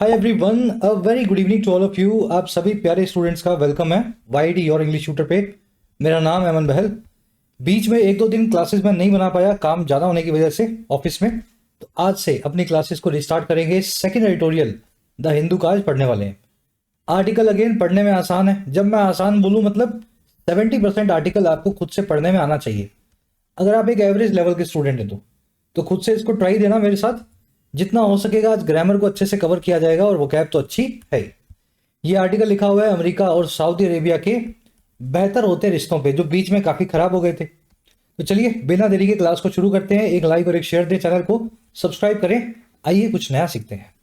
Hi everyone, a very good evening to all of you. आप सभी प्यारे students का वेलकम है वाईडी और इंग्लिश ट्यूटर पे। मेरा नाम है अमन बहल। बीच में एक दो दिन क्लासेस में नहीं बना पाया, काम ज़्यादा होने की वजह से ऑफिस में। तो आज से अपनी क्लासेस को रिस्टार्ट करेंगे। सेकेंड एडिटोरियल द हिंदू का आज पढ़ने वाले हैं। आर्टिकल अगेन पढ़ने में आसान है। जब मैं आसान बोलूँ मतलब 70% आर्टिकल आपको खुद से पढ़ने में आना चाहिए। अगर आप एक एवरेज लेवल के स्टूडेंट हैं तो खुद से इसको ट्राई देना मेरे साथ। जितना हो सकेगा आज ग्रामर को अच्छे से कवर किया जाएगा और वोकैब तो अच्छी है। ये आर्टिकल लिखा हुआ है अमेरिका और सऊदी अरेबिया के बेहतर होते रिश्तों पे, जो बीच में काफ़ी खराब हो गए थे। तो चलिए बिना देरी के क्लास को शुरू करते हैं। एक लाइक और एक शेयर दें, चैनल को सब्सक्राइब करें। आइए कुछ नया सीखते हैं।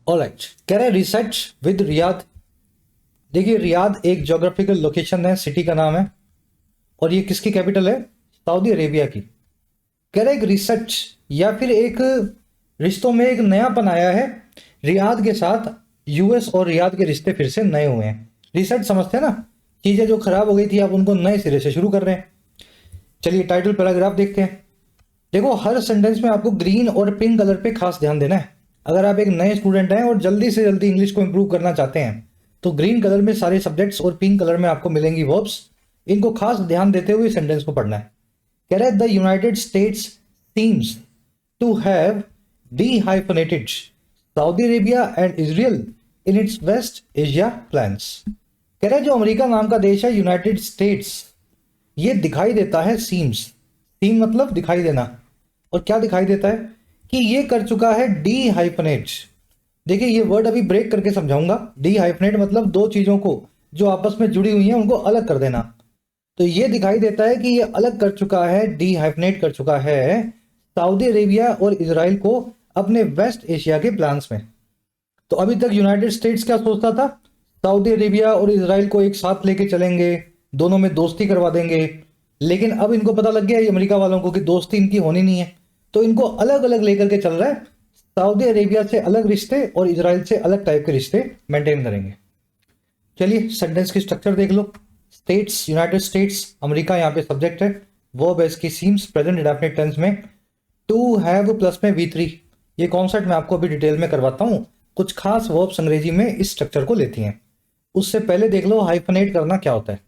ऑलराइट, कह रहे रिसर्च विद रियाद। देखिए रियाद एक ज्योग्राफिकल लोकेशन है, सिटी का नाम है। और ये किसकी कैपिटल है? सऊदी अरेबिया की। कह रहे एक रिसर्च या फिर एक रिश्तों में एक नयापन आया है। रियाद के साथ यूएस और रियाद के रिश्ते फिर से नए हुए हैं। रिसर्च समझते हैं ना, चीजें जो खराब हो गई थी आप उनको नए सिरे से शुरू कर रहे हैं। चलिए टाइटल पैराग्राफ देखते हैं। देखो हर सेंटेंस में आपको ग्रीन और पिंक कलर पे खास ध्यान देना है। अगर आप एक नए स्टूडेंट हैं और जल्दी से जल्दी इंग्लिश को इंप्रूव करना चाहते हैं तो ग्रीन कलर में सारे सब्जेक्ट्स और पिंक कलर में आपको मिलेंगी वर्ब्स। इनको खास ध्यान देते हुए सेंटेंस को पढ़ना है। कह रहे the United States seems to have dehyphenated Saudi Arabia and Israel in its West Asia plans. कह रहे जो अमेरिका नाम का देश है यूनाइटेड स्टेट्स, ये दिखाई देता है सीम्स। सीम मतलब दिखाई देना। और क्या दिखाई देता है कि ये कर चुका है डी हाइफनेट। देखिए ये वर्ड अभी ब्रेक करके समझाऊंगा। डी हाइफनेट मतलब दो चीजों को जो आपस में जुड़ी हुई हैं उनको अलग कर देना। तो ये दिखाई देता है कि ये अलग कर चुका है, डी हाइफनेट कर चुका है सऊदी अरेबिया और इजराइल को अपने वेस्ट एशिया के प्लान्स में। तो अभी तक यूनाइटेड स्टेट्स क्या सोचता था? सऊदी अरेबिया और इजराइल को एक साथ लेके चलेंगे, दोनों में दोस्ती करवा देंगे। लेकिन अब इनको पता लग गया है अमेरिका वालों को कि दोस्ती इनकी होनी नहीं है, तो इनको अलग अलग लेकर के चल रहा है। सऊदी अरेबिया से अलग रिश्ते और इजराइल से अलग टाइप के रिश्ते मेंटेन करेंगे। चलिए सेंटेंस की स्ट्रक्चर देख लो। स्टेट्स, यूनाइटेड स्टेट्स, अमेरिका यहाँ पे सब्जेक्ट है। वर्ब है इसकी सीम्स, प्रेजेंट इंडेफिनिट टेंस में। टू हैव प्लस में V3। ये कॉन्सेप्ट मैं आपको अभी डिटेल में करवाता हूँ। कुछ खास वर्ब्स अंग्रेजी में इस स्ट्रक्चर को लेती हैं। उससे पहले देख लो हाइफनेट करना क्या होता है।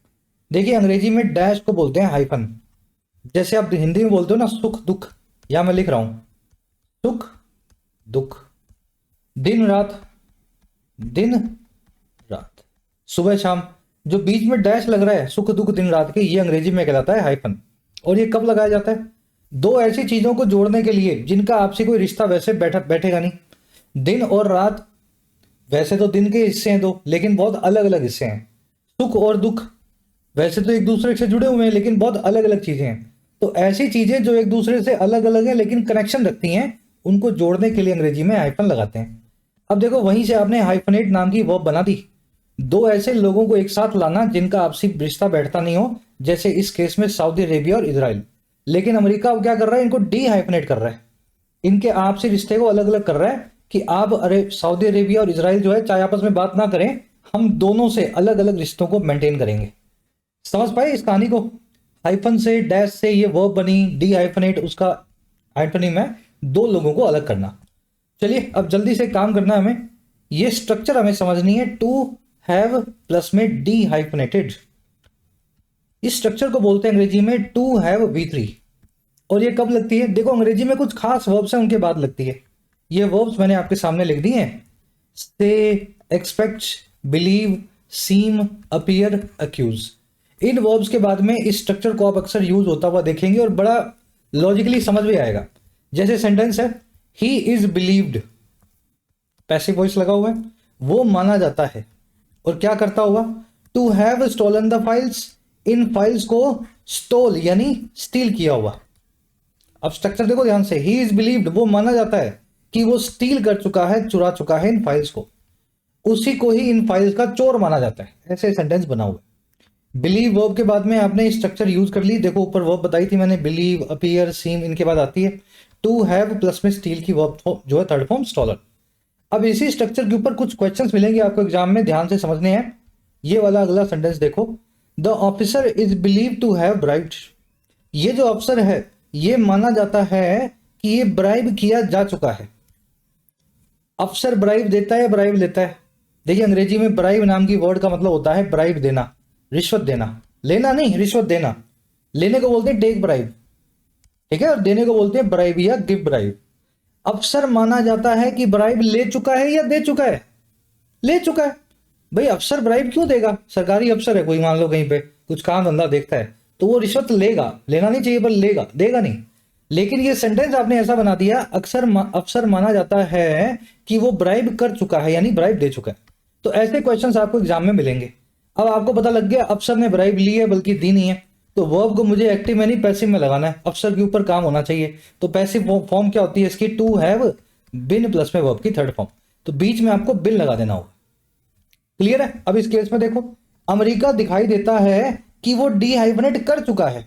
देखिए अंग्रेजी में डैश को बोलते हैं हाइफन। जैसे आप हिंदी में बोलते हो ना सुख दुख, या मैं लिख रहा हूं सुख दुख, दिन रात, दिन रात, सुबह शाम। जो बीच में डैश लग रहा है सुख दुख दिन रात के, ये अंग्रेजी में कहलाता है हाइफन। और ये कब लगाया जाता है? दो ऐसी चीजों को जोड़ने के लिए जिनका आपसे कोई रिश्ता वैसे बैठेगा नहीं। दिन और रात वैसे तो दिन के हिस्से हैं दो, लेकिन बहुत अलग अलग हिस्से हैं। सुख और दुख वैसे तो एक दूसरे से जुड़े हुए हैं लेकिन बहुत अलग अलग चीजें हैं। तो ऐसी चीजें जो एक दूसरे से अलग अलग हैं लेकिन कनेक्शन रखती हैं, उनको जोड़ने के लिए अंग्रेजी में हाइफन लगाते हैं। अब देखो वहीं से आपने हाइफनेट नाम की वर्ब बना दी। दो ऐसे लोगों को एक साथ लाना जिनका आपसी रिश्ता बैठता नहीं हो, जैसे इस केस में सऊदी अरेबिया और इजराइल। लेकिन अमेरिका अब क्या कर रहा है? इनको डी हाइफनेट कर रहा है। इनके आपसी रिश्ते को अलग अलग कर रहा है कि आप अरे सऊदी अरेबिया और इजराइल जो है चाहे आपस में बात ना करें, हम दोनों से अलग अलग रिश्तों को मेंटेन करेंगे। समझ पाए इस कहानी को? हाइफन से डैश से ये वर्ब बनी, डी हाइफनेट उसका एंटोनिम है दो लोगों को अलग करना। चलिए अब जल्दी से काम करना है हमें। ये स्ट्रक्चर हमें समझनी है। टू हैव प्लस में डी हाइफनेटेड, इस स्ट्रक्चर को बोलते हैं अंग्रेजी में टू हैव V3। और ये कब लगती है? देखो अंग्रेजी में कुछ खास वर्ब्स हैं उनके बाद लगती है। ये वर्ब्स मैंने आपके सामने लिख दिए हैं। से, एक्सपेक्ट, बिलीव, सीम, अपीयर, अक्यूज। इन वर्ब्स के बाद में इस स्ट्रक्चर को आप अक्सर यूज होता हुआ देखेंगे और बड़ा लॉजिकली समझ में आएगा। जैसे सेंटेंस है he is believed, passive voice लगा हुआ है, वो माना जाता है। और क्या करता हुआ? To have stolen the files, इन फाइल्स को स्टोल यानी स्टील किया हुआ। अब स्ट्रक्चर देखो ध्यान से। ही इज बिलीव्ड, वो माना जाता है कि वो स्टील कर चुका है, चुरा चुका है इन फाइल्स को। उसी को ही इन फाइल्स का चोर माना जाता है। ऐसे सेंटेंस बना हुआ है। बिलीव वर्ब के बाद में आपने स्ट्रक्चर यूज कर ली। देखो ऊपर वर्ब बताई थी मैंने, बिलीव, अपीयर, सीम, इनके बाद आती है टू हैव प्लस में स्टील की वर्ब जो है थर्ड फॉर्म स्टॉलर। अब इसी स्ट्रक्चर के ऊपर कुछ क्वेश्चंस मिलेंगे आपको एग्जाम में, ध्यान से समझने हैं। ये वाला अगला सेंटेंस देखो। The officer is believe to have bribed. ये जो अफसर है ये माना जाता है कि ये ब्राइब किया जा चुका है। अफसर ब्राइब देता है या ब्राइब लेता है? देखिए अंग्रेजी में ब्राइब नाम की वर्ड का मतलब होता है ब्राइब देना, रिश्वत देना। लेना नहीं, रिश्वत देना। लेने को बोलते हैं टेक ब्राइब, ठीक है, और देने को बोलते हैं ब्राइब या गिव ब्राइब। अफसर माना जाता है कि ब्राइब ले चुका है या दे चुका है? ले चुका है। भाई अफसर ब्राइब क्यों देगा? सरकारी अफसर है कोई, मान लो कहीं पे कुछ काम धंधा देखता है तो वो रिश्वत लेगा, लेना नहीं चाहिए पर लेगा, देगा नहीं। लेकिन ये सेंटेंस आपने ऐसा बना दिया, अफसर माना जाता है कि वो ब्राइब कर चुका है, यानी ब्राइब दे चुका है। तो ऐसे क्वेश्चंस आपको एग्जाम में मिलेंगे। अब आपको पता लग गया अफसर ने ब्राइब ली है बल्कि दी नहीं है, तो वर्ब को मुझे एक्टिव में नहीं पैसिव में लगाना है, अफसर के ऊपर काम होना चाहिए। तो पैसिव फॉर्म क्या होती है इसकी? टू हैव बिन प्लस में वर्ब की थर्ड फॉर्म, तो बीच में आपको बिन लगा देना होगा। क्लियर है? अब इस केस में देखो, अमेरिका दिखाई देता है कि वो डीहाइफनेट कर चुका है।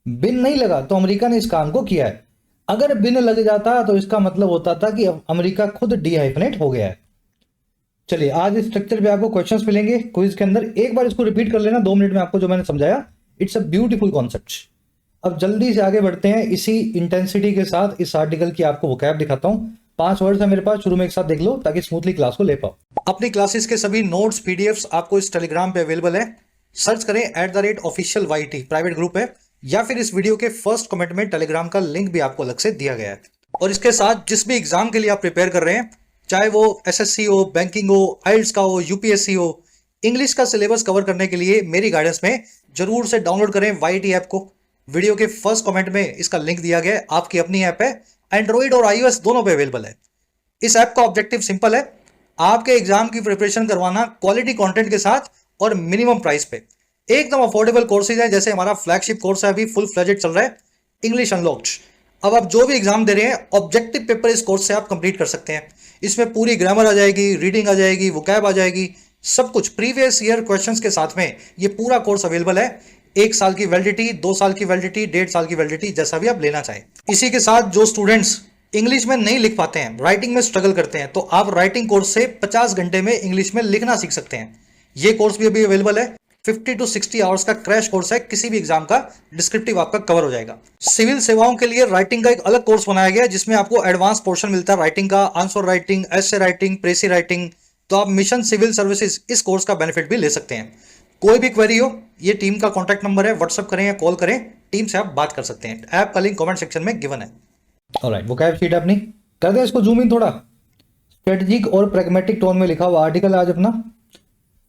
बिन नहीं लगा तो अमेरिका ने इस काम को किया है। अगर बिन लग जाता तो इसका मतलब होता था कि अमेरिका खुद डीहाइफनेट हो गया है। चलिए आज इस स्ट्रक्चर पे आपको क्वेश्चंस मिलेंगे क्विज के अंदर, एक बार इसको रिपीट कर लेना 2 मिनट में आपको जो मैंने समझाया। It's a beautiful concept. अब जल्दी से आगे बढ़ते हैं, इसी इंटेंसिटी के साथ इस आर्टिकल की आपको वोकैब दिखाता हूं। 5 वर्ड्स है मेरे पास, शुरू में एक साथ देख लो ताकि स्मूथली क्लास को ले पाओ। अपनी क्लासेस के सभी नोट्स पीडीएफ्स आपको इस टेलीग्राम पे अवेलेबल है। सर्च करें @officialYT प्राइवेट ग्रुप है, या फिर इस वीडियो के फर्स्ट कमेंट में टेलीग्राम का लिंक भी आपको अलग से दिया गया है। और इसके साथ जिस भी एग्जाम के लिए आप प्रिपेयर कर रहे हैं, चाहे वो एसएससी हो, बैंकिंग हो, आइल्स का हो, यूपीएससी हो, इंग्लिश का सिलेबस कवर करने के लिए मेरी गाइडेंस में जरूर से डाउनलोड करें YT ऐप को। वीडियो के फर्स्ट कमेंट में इसका लिंक दिया गया है। आपकी अपनी ऐप है, एंड्रॉइड और iOS दोनों पे अवेलेबल है। इस ऐप का ऑब्जेक्टिव सिंपल है, आपके एग्जाम की प्रिपरेशन करवाना क्वालिटी कंटेंट के साथ और मिनिमम प्राइस पे। एकदम अफोर्डेबल कोर्सेज है, जैसे हमारा फ्लैगशिप कोर्स है अभी फुल फ्लेजेड चल रहा है, इंग्लिश अनलॉक्ड। अब आप जो भी एग्जाम दे रहे हैं ऑब्जेक्टिव पेपर इस कोर्स से आप कंप्लीट कर सकते हैं। इसमें पूरी ग्रामर आ जाएगी, रीडिंग आ जाएगी, वोकैब आ जाएगी, सब कुछ प्रीवियस ईयर क्वेश्चंस के साथ में ये पूरा कोर्स अवेलेबल है। 1 साल की वैलिडिटी, 2 साल की वैलिडिटी, 1.5 साल की वैलिडिटी, जैसा भी आप लेना चाहें। इसी के साथ जो स्टूडेंट्स इंग्लिश में नहीं लिख पाते हैं, राइटिंग में स्ट्रगल करते हैं, तो आप राइटिंग कोर्स से 50 घंटे में इंग्लिश में लिखना सीख सकते हैं। ये कोर्स भी अभी अवेलेबल है। 50 to 60 आवर्स का क्रैश कोर्स है, किसी भी एग्जाम का डिस्क्रिप्टिव आपका कवर हो जाएगा। सिविल सेवाओं के लिए राइटिंग का एक अलग कोर्स बनाया गया है, जिसमें आपको एडवांस पोर्शन मिलता है राइटिंग का, answer writing, essay writing, प्रेसी writing. तो आप मिशन सिविल सर्विसेज इस कोर्स का बेनिफिट भी ले सकते हैं। कोई भी क्वेरी हो, ये टीम का कॉन्टैक्ट नंबर है, व्हाट्सअप करें या कॉल करें, टीम से आप बात कर सकते हैं। ऐप का लिंक कमेंट सेक्शन में गिवन है। ऑलराइट, वोकैब शीट अपनी कर दें, इसको जूम इन थोड़ा। स्ट्रेटेजिक और प्रैग्मेटिक टोन में लिखा हुआ आर्टिकल आज अपना।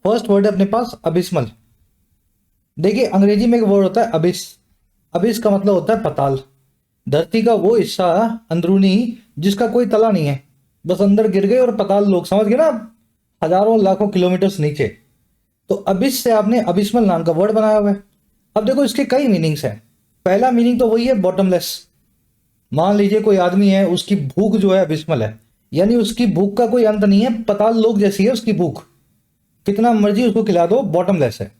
फर्स्ट वर्ड है अपने पास अबिस्मल। देखिए अंग्रेजी में एक वर्ड होता है अबिस। अबिस का मतलब होता है पताल, धरती का वो हिस्सा अंदरूनी जिसका कोई तला नहीं है, बस अंदर गिर गए और पताल लोग, समझ गए ना, हजारों लाखों किलोमीटर नीचे। तो अबिस से आपने अबिस्मल नाम का वर्ड बनाया हुआ है। अब देखो इसके कई मीनिंग्स हैं। पहला मीनिंग तो वही है बॉटमलेस। मान लीजिए कोई आदमी है, उसकी भूख जो है अबिस्मल है, यानी उसकी भूख का कोई अंत नहीं है, पताल लोग जैसी है उसकी भूख, कितना मर्जी उसको खिला दो, बॉटमलेस है।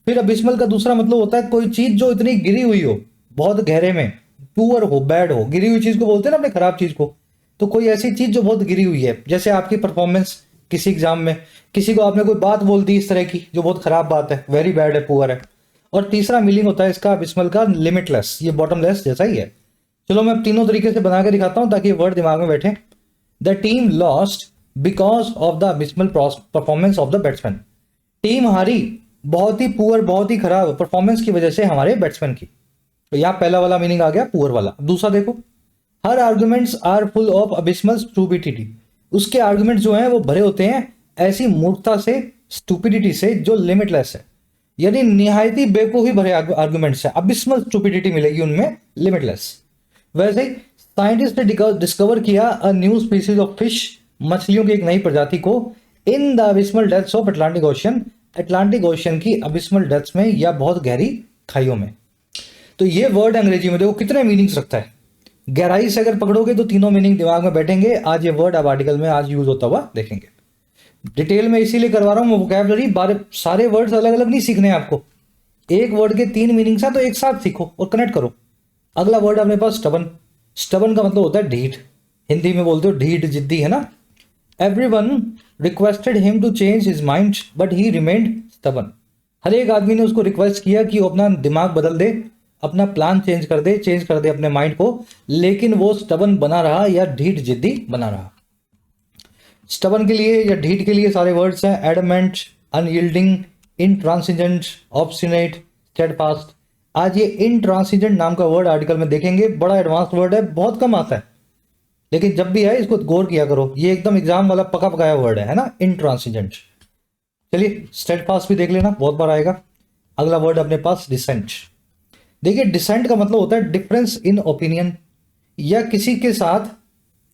फिर अबिस्मल का दूसरा मतलब होता है कोई चीज जो इतनी गिरी हुई हो, बहुत गहरे में, पुअर हो, बैड हो। गिरी हुई चीज को बोलते हैं ना अपने खराब चीज को। तो कोई ऐसी चीज जो बहुत गिरी हुई है, जैसे आपकी परफॉर्मेंस किसी एग्जाम में, किसी को आपने कोई बात बोल दी इस तरह की जो बहुत खराब बात है, वेरी बैड है, पुअर है। और तीसरा मीनिंग होता है इसका अबिस्मल का लिमिटलेस, ये बॉटमलेस जैसा ही है। चलो मैं तीनों तरीके से बना के दिखाता हूं ताकि वर्ड दिमाग में बैठे। The team lost because of the abysmal performance of the batsman. Team हारी बहुत ही पुअर, बहुत ही खराब परफॉर्मेंस की वजह से हमारे बैट्समैन की। तो यहाँ पहला वाला मीनिंग आ गया पुअर वाला। दूसरा देखो, her arguments are full of abysmal stupidity. उसके आर्गुमेंट जो हैं वो भरे होते हैं ऐसी मूर्खता से, स्टूपिडिटी से जो लिमिटलेस है, यानी निहायती बेवकूफी भरे आर्गुमेंट्स है। अबिस्मल स्टूपिडिटी मिलेगी उनमें, लिमिटलेस। वैसे ही साइंटिस्ट ने डिस्कवर किया a new species of fish, मछलियों की एक नई प्रजाति को, in the abysmal depths of Atlantic ocean, Atlantic ocean की अबिस्मल डेप्थ्स में या बहुत गहरी खाइयों में। तो ये वर्ड अंग्रेजी में देखो कितने मीनिंग्स रखता है। गहराई से अगर पकड़ोगे तो तीनों मीनिंग दिमाग में बैठेंगे। आज ये वर्ड अब आर्टिकल में आज यूज होता हुआ देखेंगे। डिटेल में इसीलिए करवा रहा हूँ, वोकैबुलरी सारे वर्ड्स अलग अलग नहीं सीखने हैं आपको। एक वर्ड के 3 मीनिंग्स हैं तो एक साथ सीखो और कनेक्ट करो। अगला वर्ड अपने पास स्टबन। स्टबन का मतलब होता है ढीठ, हिंदी में बोलते हो ढीठ, जिद्दी, है ना। Everyone requested him to change his mind but he remained stubborn. हर एक आदमी ने उसको रिक्वेस्ट किया कि वो अपना दिमाग बदल दे, अपना प्लान चेंज कर दे अपने माइंड को, लेकिन वो स्टबन बना रहा या ढीठ जिद्दी बना रहा। स्टबन के लिए या ढीठ के लिए सारे वर्ड्स हैं एडमेंट, अनयील्डिंग, इनट्रांसिजेंट, ऑब्स्टिनेट, स्टेडफास्ट। आज ये इनट्रांसिजेंट नाम का वर्ड आर्टिकल में देखेंगे, बड़ा एडवांस वर्ड है, बहुत कम आता है, लेकिन जब भी आए इसको गौर किया करो, ये एकदम एग्जाम वाला पका पकाया वर्ड है ना, इनट्रांसिजेंट। चलिए स्टेडफास्ट भी देख लेना, बहुत बार आएगा। अगला वर्ड अपने पास डिसेंट। देखिए डिसेंट का मतलब होता है डिफरेंस इन ओपिनियन, या किसी के साथ,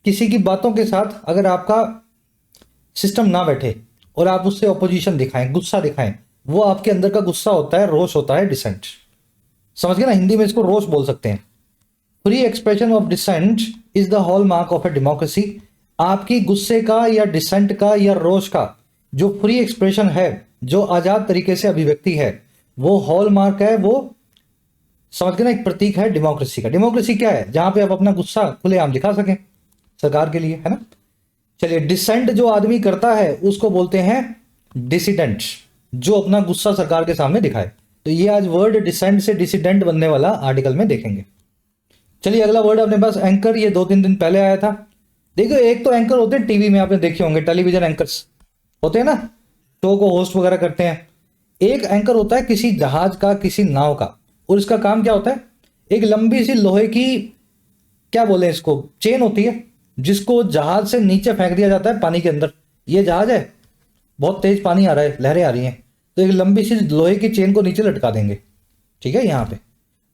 किसी की बातों के साथ अगर आपका सिस्टम ना बैठे और आप उससे ऑपोजिशन दिखाएं, गुस्सा दिखाएं, वो आपके अंदर का गुस्सा होता है, रोष होता है डिसेंट। समझ गए ना, हिंदी में इसको रोष बोल सकते हैं। Free expression of dissent is the hallmark of a democracy. आपकी गुस्से का या डिसेंट का या रोष का जो फ्री एक्सप्रेशन है, जो आजाद तरीके से अभिव्यक्ति है, वो हॉल मार्क है, वो समझ गए ना, एक प्रतीक है डेमोक्रेसी का। डेमोक्रेसी क्या है? जहां पे आप अपना गुस्सा खुलेआम दिखा सकें सरकार के लिए, है ना। चलिए डिसेंट जो आदमी करता है उसको बोलते हैं डिसिडेंट, जो अपना गुस्सा सरकार के सामने दिखाए। तो ये आज वर्ड डिसेंट से डिसिडेंट बनने वाला आर्टिकल में देखेंगे। चलिए अगला वर्ड अपने पास एंकर, ये 2-3 दिन पहले आया था। देखो एक तो एंकर होते हैं टीवी में, आपने देखे होंगे, टेलीविजन एंकर्स होते हैं ना, शो को होस्ट वगैरह करते हैं। एक एंकर होता है किसी जहाज का, किसी नाव का, और इसका काम क्या होता है? एक लंबी सी लोहे की, क्या बोले इसको, चेन होती है, जिसको जहाज से नीचे फेंक दिया जाता है पानी के अंदर। ये जहाज है, बहुत तेज पानी आ रहा है, लहरें आ रही हैं, तो एक लंबी सी लोहे की चेन को नीचे लटका देंगे, ठीक है, यहाँ पे।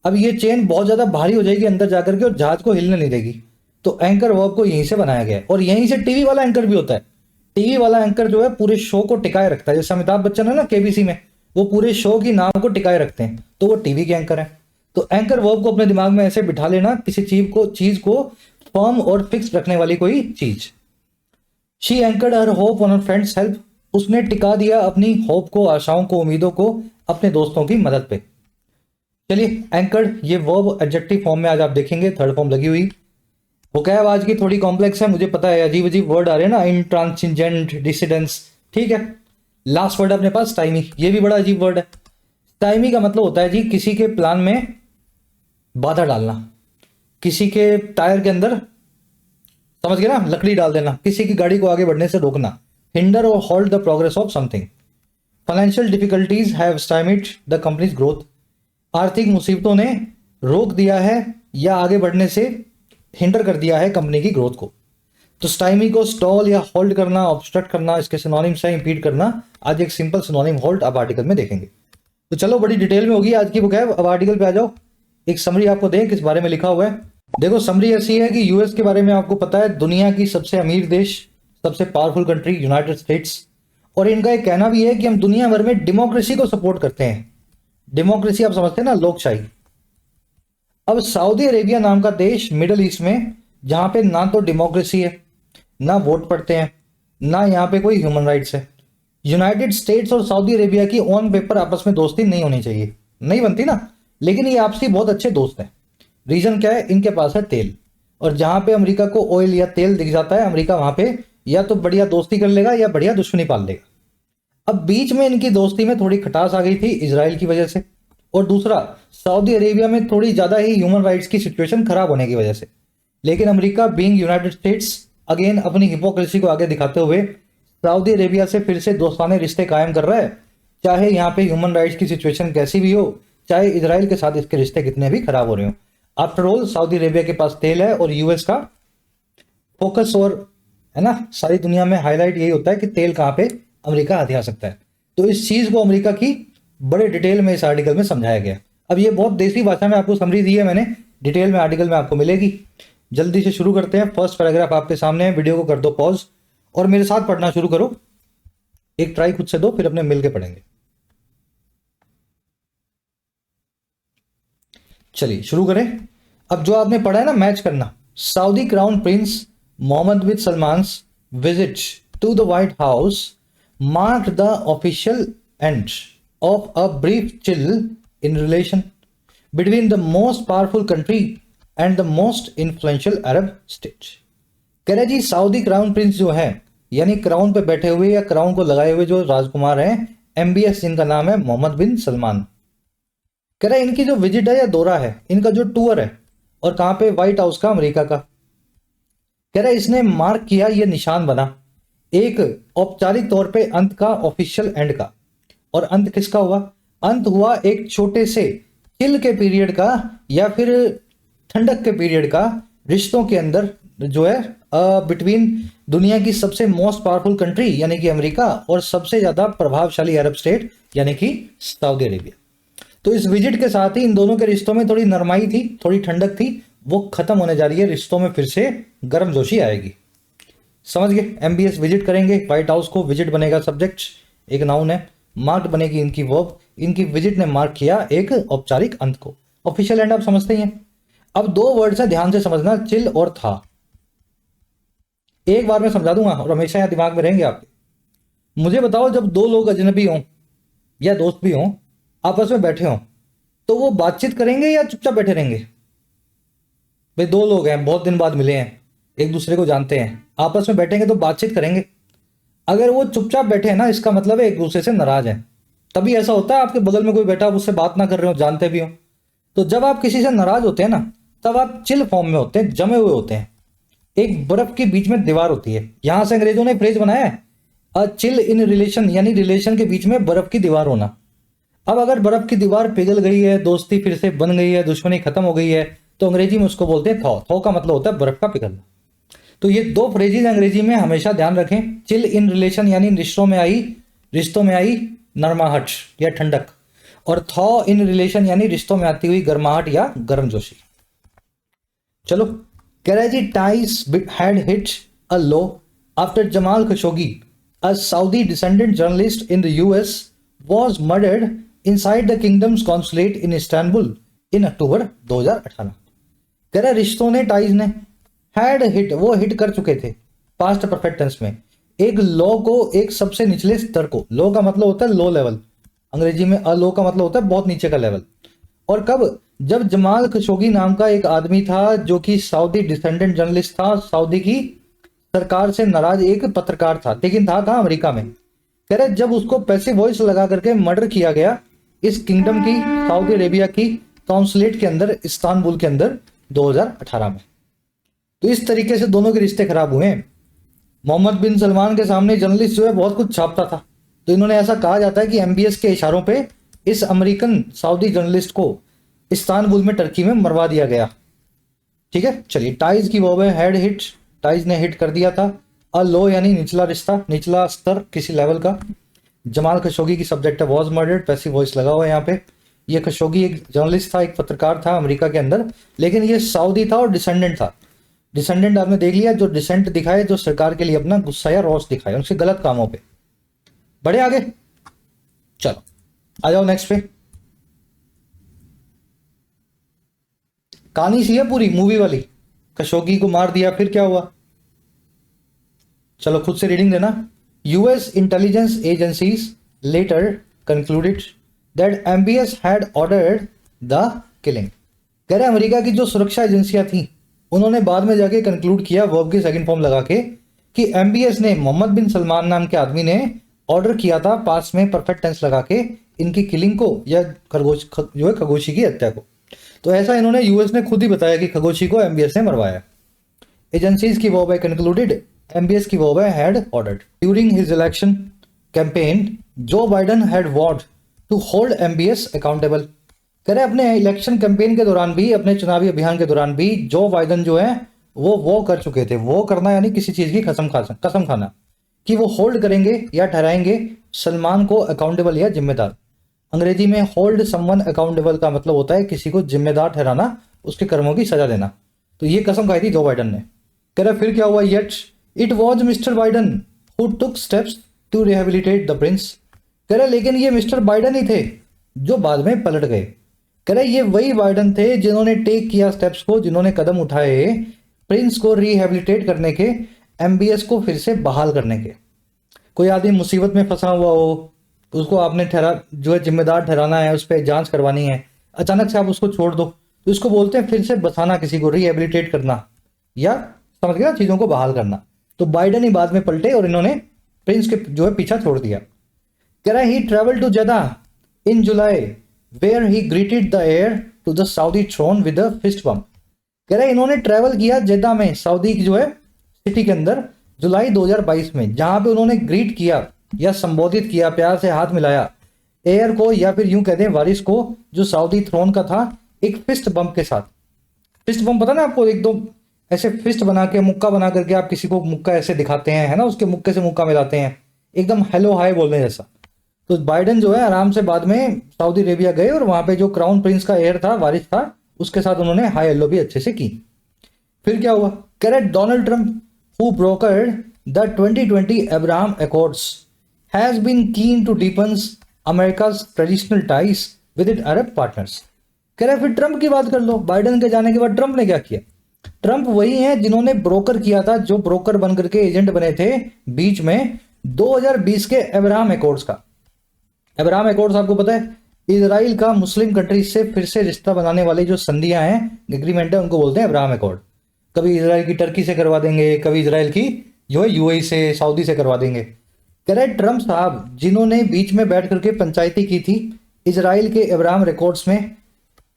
अब ये चेन बहुत ज्यादा भारी हो जाएगी अंदर जाकर के और जहाज को हिलने नहीं देगी। तो एंकर वर्ब को यहीं से बनाया गया है, और यहीं से टीवी वाला एंकर भी होता है। टीवी वाला एंकर जो है पूरे शो को टिकाए रखता है, जैसे अमिताभ बच्चन है ना केबीसी में, वो पूरे शो की नाम को टिकाए रखते हैं, तो वो टीवी के एंकर है। तो एंकर वर्ब को अपने दिमाग में ऐसे बिठा लेना, किसी चीज को फर्म और फिक्स रखने वाली कोई चीज। She anchored her hope on her friends help. उसने टिका दिया अपनी होप को, आशाओं को, उम्मीदों को अपने दोस्तों की मदद पे। चलिए एंकर्ड ये वर्ब एडजेक्टिव फॉर्म में आज आप देखेंगे, थर्ड फॉर्म लगी हुई। वो क्या है, आज की थोड़ी कॉम्प्लेक्स है, मुझे पता है, अजीब अजीब वर्ड आ रहे हैं ना, इंट्रांसिजेंट, डिसिडेंस, ठीक है। लास्ट वर्ड अपने पास टाइमी, ये भी बड़ा अजीब वर्ड है। टाइमी का मतलब होता है जी किसी के प्लान में बाधा डालना, किसी के टायर के अंदर, समझ गए ना, लकड़ी डाल देना, किसी की गाड़ी को आगे बढ़ने से रोकना, हिंडर और halt the progress of something. Financial difficulties have stymied the company's growth. आर्थिक मुसीबतों ने रोक दिया है या आगे बढ़ने से हिंडर कर दिया है कंपनी की ग्रोथ को। तो स्टाइमी को स्टॉल या होल्ड करना, ऑब्स्ट्रक्ट करना, इसके सिनोनिम्स है इंपीड करना। आज एक सिंपल सिनोनिम होल्ड आप आर्टिकल में देखेंगे। तो चलो बड़ी डिटेल में होगी आज की बुक है, अब आर्टिकल पे आ जाओ। एक समरी आपको दें किस बारे में लिखा हुआ है। देखो समरी ऐसी है कि यूएस के बारे में आपको पता है, दुनिया की सबसे अमीर देश, सबसे पावरफुल कंट्री यूनाइटेड स्टेट्स, और इनका एक कहना भी है कि हम दुनिया भर में डेमोक्रेसी को सपोर्ट करते हैं। डेमोक्रेसी आप समझते हैं ना, लोकशाही। अब सऊदी अरेबिया नाम का देश मिडिल ईस्ट में, जहां पे ना तो डेमोक्रेसी है, ना वोट पड़ते हैं, ना यहाँ पे कोई ह्यूमन राइट्स है। यूनाइटेड स्टेट्स और सऊदी अरेबिया की ऑन पेपर आपस में दोस्ती नहीं होनी चाहिए, नहीं बनती ना, लेकिन ये आपसी बहुत अच्छे दोस्त हैं। रीजन क्या है? इनके पास है तेल, और जहां पे अमेरिका को ऑयल या तेल दिख जाता है, अमेरिका वहां पे या तो बढ़िया दोस्ती कर लेगा या बढ़िया दुश्मनी पाल लेगा। अब बीच में इनकी दोस्ती में थोड़ी खटास आ गई थी इजराइल की वजह से, और दूसरा सऊदी अरेबिया में थोड़ी ज्यादा ही ह्यूमन राइट्स की सिचुएशन खराब होने की वजह से। लेकिन America being United states again अपनी हिपोक्रेसी को आगे दिखाते हुए सऊदी अरेबिया से फिर से दोस्ताने रिश्ते कायम कर रहा है, चाहे यहाँ पे ह्यूमन राइट्स की सिचुएशन कैसी भी हो, चाहे इजराइल के साथ इसके रिश्ते कितने भी खराब हो रहे हो। आफ्टर ऑल सऊदी अरेबिया के पास तेल है, और यूएस का फोकस और है ना, सारी दुनिया में हाईलाइट यही होता है कि तेल कहाँ पे अमेरिका हाथ आ सकता है। तो इस चीज को अमेरिका की बड़े डिटेल में इस आर्टिकल में समझाया गया। अब ये बहुत देसी भाषा में आपको समरी दी है मैंने, डिटेल में आर्टिकल में आपको मिलेगी। जल्दी से शुरू करते हैं। फर्स्ट पैराग्राफ आपके सामने है, वीडियो को कर दो पॉज और मेरे साथ पढ़ना शुरू करो। एक ट्राई खुद से दो, फिर अपने मिलके पढ़ेंगे। चलिए शुरू करें। अब जो आपने पढ़ा है ना, मैच करना। Saudi crown prince Mohammed bin Salman's visit to the White House marked the official end of a brief chill in relation between the most powerful country and the most influential Arab state। कह रहे जी Saudi crown Prince जो है, यानी crown पे बैठे हुए या crown को लगाए हुए जो राजकुमार हैं, MBS जिनका नाम है मोहम्मद बिन सलमान। कह रहा है इनकी जो विजिट है या दौरा है, इनका जो टूर है, और कहां पे, व्हाइट हाउस का, अमेरिका का। कह रहा है इसने मार्क किया, ये निशान बना एक औपचारिक तौर पे अंत का, ऑफिशियल एंड का। और अंत किसका हुआ? अंत हुआ एक छोटे से चिल के पीरियड का या फिर ठंडक के पीरियड का, रिश्तों के अंदर जो है बिटवीन दुनिया की सबसे मोस्ट पावरफुल कंट्री यानी कि अमेरिका और सबसे ज्यादा प्रभावशाली अरब स्टेट यानी कि सऊदी अरेबिया। तो इस विजिट के साथ ही इन दोनों के रिश्तों में थोड़ी नरमाई थी, थोड़ी ठंडक थी, वो खत्म होने जा रही है, रिश्तों में फिर से गर्मजोशी आएगी। समझ गए? MBS विजिट करेंगे व्हाइट हाउस को, विजिट बनेगा सब्जेक्ट, एक नाउन है, मार्क बनेगी इनकी वर्ब, इनकी विजिट ने मार्क किया एक औपचारिक अंत को। ऑफिशियल एंड आप समझते ही हैं। अब दो वर्ड्स है, ध्यान से समझना, चिल और था। एक बार मैं समझा दूंगा और हमेशा यहां दिमाग में रहेंगे आपके। मुझे बताओ, जब दो लोग अजनबी हों या दोस्त भी हों, आपस में बैठे हों, तो वो बातचीत करेंगे या चुपचाप बैठे रहेंगे? भाई दो लोग हैं, बहुत दिन बाद मिले हैं, एक दूसरे को जानते हैं, आपस में बैठेंगे तो बातचीत करेंगे। अगर वो चुपचाप बैठे हैं ना, इसका मतलब है एक दूसरे से नाराज हैं। तभी ऐसा होता है, आपके बगल में कोई बैठा, आप उससे बात ना कर रहे हो, जानते भी हो। तो जब आप किसी से नाराज होते हैं ना, तब आप चिल फॉर्म में होते हैं, जमे हुए होते हैं। एक बर्फ के बीच में दीवार होती है, यहां से अंग्रेजों ने फ्रेज बनाया है, अ चिल इन रिलेशन, यानी रिलेशन के बीच में बर्फ की दीवार होना। अब अगर बर्फ की दीवार पिघल गई है, दोस्ती फिर से बन गई है, दुश्मनी खत्म हो गई है, तो अंग्रेजी में उसको बोलते हैं थॉ। थॉ का मतलब होता है बर्फ का पिघलना। तो ये दो फ्रेजेज अंग्रेजी में हमेशा ध्यान रखें। चिल इन रिलेशन यानी रिश्तों में आई नरमाहट या ठंडक, और थॉ इन रिलेशन यानी रिश्तों में आती हुई गर्माहट या गर्मजोशी। चलो, कह रहा है जी, ties had hit a low after Jamal Khashoggi, a Saudi descendant journalist in the US, was murdered inside the kingdom's consulate in Istanbul in अक्टूबर 2018। कह रहा रिश्तों ने, टाइज ने, हैड हिट, वो हिट कर चुके थे, पास्ट परफेक्ट टेंस में, एक लॉ को, एक सबसे निचले स्तर को। लॉ का मतलब होता है लो लेवल, अंग्रेजी में अ लॉ का मतलब होता है बहुत नीचे का लेवल। और कब? जब जमाल खशोगी नाम का एक आदमी था, जो कि सऊदी डिसेंडेंट जर्नलिस्ट था, सऊदी की सरकार से नाराज एक पत्रकार था, लेकिन था कहां? अमेरिका में। कह रहे जब उसको पैसिव वॉइस लगा करके मर्डर किया गया इस किंगडम की, सऊदी अरेबिया की कॉन्सुलेट के अंदर, इस्तांबुल के अंदर 2018 में। तो इस तरीके से दोनों के रिश्ते खराब हुए। मोहम्मद बिन सलमान के सामने जर्नलिस्ट जो है बहुत कुछ छापता था, तो इन्होंने, ऐसा कहा जाता है कि MBS के इशारों पे इस अमेरिकन सऊदी जर्नलिस्ट को इस्तांबुल में, टर्की में मरवा दिया गया। ठीक है, चलिए, टाइज की वो है हैड हिट, टाइज ने हिट कर दिया था। अ लो यानी निचला रिश्ता, निचला स्तर किसी लेवल का। जमाल खशोगी की सब्जेक्ट है वॉज मर्डर्ड, पैसिव वॉइस लगा हुआ है यहाँ पे। ये खशोगी एक जर्नलिस्ट था, एक पत्रकार था अमेरिका के अंदर, लेकिन ये सऊदी था और डिसेंडेंट था। डिसेंडेंट आपने देख लिया, जो डिसेंट दिखाए, जो सरकार के लिए अपना गुस्सा या रोष दिखाए उनसे गलत कामों पे। बढ़े आगे, चलो आ जाओ नेक्स्ट पे। कहानी सी है पूरी मूवी वाली, खशोगी को मार दिया, फिर क्या हुआ? चलो खुद से रीडिंग देना। US intelligence agencies later concluded that MBS had ordered the killing. कह रहे अमेरिका की जो सुरक्षा एजेंसियां थी, उन्होंने बाद में जाके कंक्लूड किया, वर्ब की सेकंड फॉर्म लगा के, कि MBS ने, मोहम्मद बिन सलमान नाम के आदमी ने ऑर्डर किया था, पास में परफेक्ट टेंस लगा के, इनकी किलिंग को, या जो है खगोशी की हत्या को। तो ऐसा इन्होंने, US ने खुद ही बताया कि खगोशी को MBS ने मरवाया। एजेंसीज की वर्ब है कंक्लूडेड, MBS की वर्ब है had ordered. During his election campaign Joe Biden had vowed to hold MBS accountable. कह रहे अपने इलेक्शन कैंपेन के दौरान भी, अपने चुनावी अभियान के दौरान भी, जो बाइडन जो है वो कर चुके थे। वो करना यानी किसी चीज की कसम खाना, कि वो होल्ड करेंगे या ठहराएंगे सलमान को अकाउंटेबल या जिम्मेदार। अंग्रेजी में होल्ड समवन अकाउंटेबल का मतलब होता है किसी को जिम्मेदार ठहराना, उसके कर्मों की सजा देना। तो ये कसम खाई थी जो बाइडन ने। कह रहे फिर क्या हुआ? Yet it was mister Biden who took steps to rehabilitate the prince. कह रहे लेकिन ये मिस्टर बाइडन ही थे जो बाद में पलट गए। कह रहे ये वही बाइडन थे जिन्होंने टेक किया स्टेप्स को, जिन्होंने कदम उठाए प्रिंस को रिहेबिलिटेट करने के, MBS को फिर से बहाल करने के। कोई आदमी मुसीबत में फंसा हुआ हो, उसको आपने जो है जिम्मेदार ठहराना है, उस पर जांच करवानी है, अचानक से आप उसको छोड़ दो, तो इसको बोलते हैं फिर से बसाना, किसी को रिहेबिलिटेट करना, या समझ गया, चीजों को बहाल करना। तो बाइडन ही बाद में पलटे और इन्होंने प्रिंस के जो है पीछा छोड़ दिया। कह रहा है ही travel to Jeddah in July where he greeted the heir to the Saudi throne with a fist bump. कह रहा है इन्होंने ट्रेवल किया जेदा में, सऊदी की जो है सिटी के अंदर, जुलाई 2022 में, जहां पे उन्होंने ग्रीट किया या संबोधित किया, प्यार से हाथ मिलाया एयर को, या फिर यूं कहते हैं वारिस को, जो सऊदी थ्रोन का था, एक फिस्ट बम्प के साथ। फिस्ट बम्प पता ना आपको, एकदम ऐसे फिस्ट बना के, मुक्का बना करके आप किसी को मुक्का ऐसे दिखाते हैं, है ना, उसके मुक्के से मुक्का मिलाते हैं, एकदम हेलो हाय बोलने जैसा। तो बाइडेन जो है आराम से बाद में सऊदी अरेबिया गए और वहां पे जो क्राउन प्रिंस का एयर था, वारिस था, उसके साथ उन्होंने हाई हेलो भी अच्छे से की। फिर क्या हुआ, correct, Donald Trump who brokered the 2020 Abraham Accords has been keen to deepen America's traditional ties with it Arab partners. कह रहे फिर ट्रंप की बात कर लो। बाइडेन के जाने के बाद ट्रंप ने क्या किया? ट्रंप वही है जिन्होंने ब्रोकर किया था, जो ब्रोकर बनकर के एजेंट बने थे बीच में 2020 के अब्राहम अकॉर्ड्स का। अब्राहम अकॉर्ड्स आपको पता है, इजराइल का मुस्लिम कंट्रीज से फिर से रिश्ता बनाने वाली जो संधियां हैं, एग्रीमेंट है, उनको बोलते हैं अब्राहम अकॉर्ड। कभी इजराइल की टर्की से करवा देंगे, कभी इजराइल की जो है यूएई से, सऊदी से करवा देंगे। कह रहे ट्रंप साहब जिन्होंने बीच में बैठ करके पंचायती की थी इजराइल के अब्राहम अकॉर्ड्स में,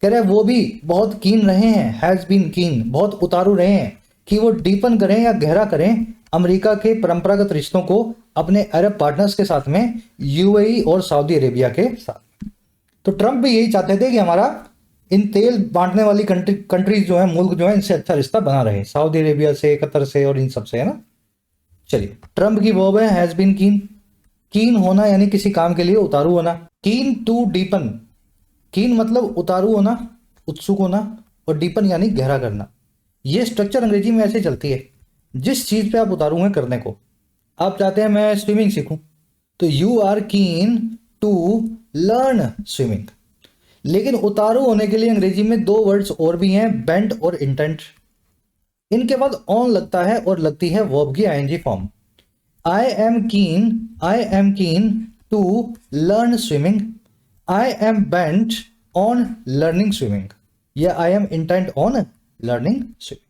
कह रहे वो भी बहुत कीन रहे हैं, हैज बीन कीन, बहुत उतारू रहे हैं कि वो डीपन करें या गहरा करें अमेरिका के परंपरागत रिश्तों को अपने अरब पार्टनर्स के साथ में, यूएई और सऊदी अरेबिया के साथ। तो ट्रंप भी यही चाहते थे कि हमारा इन तेल बांटने वाली कंट्रीज जो है, मुल्क जो है, इनसे अच्छा रिश्ता बना रहे, सऊदी अरेबिया से, कतर से और इन सब से, है ना। चलिए, ट्रंप की वर्ब है हैज बीन कीन। कीन होना यानी किसी काम के लिए उतारू होना। कीन टू डीपन, कीन मतलब उतारू होना, उत्सुक होना, और डीपन यानी गहरा करना। ये स्ट्रक्चर अंग्रेजी में ऐसे चलती है, जिस चीज पे आप उतारू हैं करने को। आप चाहते हैं मैं स्विमिंग सीखूं, तो you are keen to learn swimming. लेकिन उतारू होने के लिए अंग्रेजी में दो वर्ड्स और भी हैं, बेंट और इंटेंट। इनके बाद ऑन लगता है और लगती है वर्ब की ing form. I am keen to learn swimming, I am bent on learning swimming, या I am intent on learning swimming.